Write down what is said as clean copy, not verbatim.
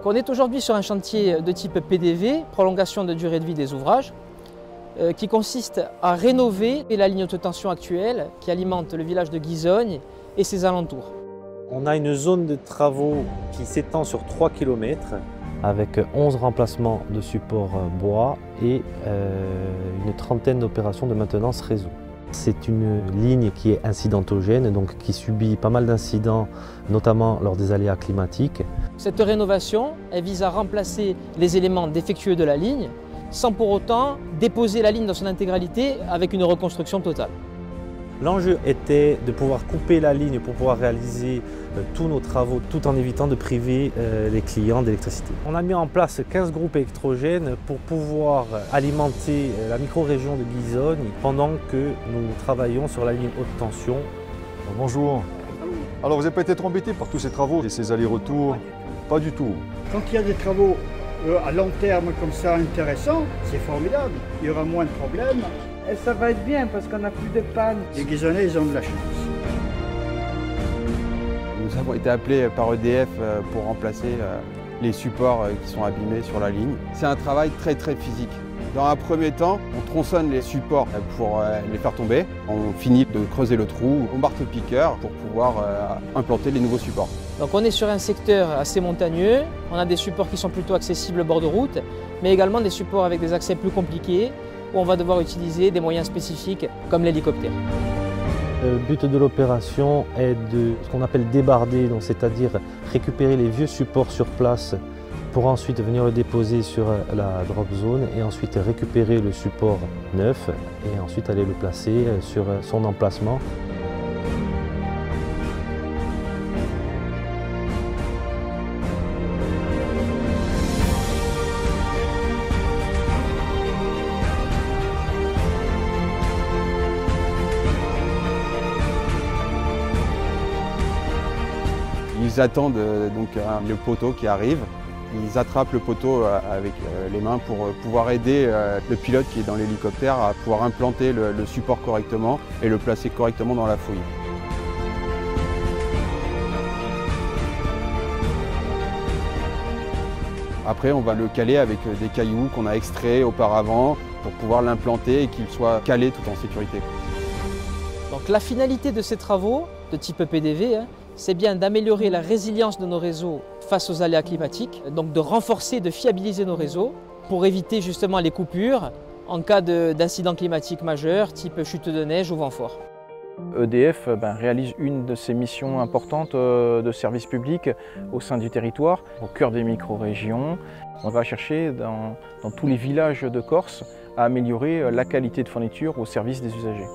On est aujourd'hui sur un chantier de type PDV, prolongation de durée de vie des ouvrages, qui consiste à rénover la ligne haute tension actuelle qui alimente le village de Guizogne et ses alentours. On a une zone de travaux qui s'étend sur 3 km avec 11 remplacements de supports bois et une trentaine d'opérations de maintenance réseau. C'est une ligne qui est incidentogène, donc qui subit pas mal d'incidents, notamment lors des aléas climatiques. Cette rénovation, elle vise à remplacer les éléments défectueux de la ligne, sans pour autant déposer la ligne dans son intégralité avec une reconstruction totale. L'enjeu était de pouvoir couper la ligne pour pouvoir réaliser tous nos travaux tout en évitant de priver les clients d'électricité. On a mis en place 15 groupes électrogènes pour pouvoir alimenter la micro-région de Guizogne pendant que nous travaillons sur la ligne haute tension. Bonjour. Alors vous n'avez pas été embêté par tous ces travaux et ces allers-retours? Pas du tout. Quand il y a des travaux à long terme comme ça intéressants, c'est formidable. Il y aura moins de problèmes. Et ça va être bien parce qu'on n'a plus de panne. Les Guizonnais, ils ont de la chance. Nous avons été appelés par EDF pour remplacer les supports qui sont abîmés sur la ligne. C'est un travail très physique. Dans un premier temps, on tronçonne les supports pour les faire tomber. On finit de creuser le trou au marteau-piqueur pour pouvoir implanter les nouveaux supports. Donc on est sur un secteur assez montagneux. On a des supports qui sont plutôt accessibles au bord de route, mais également des supports avec des accès plus compliqués, où on va devoir utiliser des moyens spécifiques comme l'hélicoptère. Le but de l'opération est de ce qu'on appelle débarder, c'est-à-dire récupérer les vieux supports sur place pour ensuite venir le déposer sur la drop zone et ensuite récupérer le support neuf et ensuite aller le placer sur son emplacement. Ils attendent donc le poteau qui arrive. Ils attrapent le poteau avec les mains pour pouvoir aider le pilote qui est dans l'hélicoptère à pouvoir implanter le support correctement et le placer correctement dans la fouille. Après, on va le caler avec des cailloux qu'on a extraits auparavant pour pouvoir l'implanter et qu'il soit calé tout en sécurité. Donc la finalité de ces travaux de type PDV, c'est bien d'améliorer la résilience de nos réseaux face aux aléas climatiques, donc de renforcer, de fiabiliser nos réseaux pour éviter justement les coupures en cas d'incident climatique majeur, type chute de neige ou vent fort. EDF réalise une de ses missions importantes de service public au sein du territoire, au cœur des micro-régions. On va chercher dans tous les villages de Corse à améliorer la qualité de fourniture au service des usagers.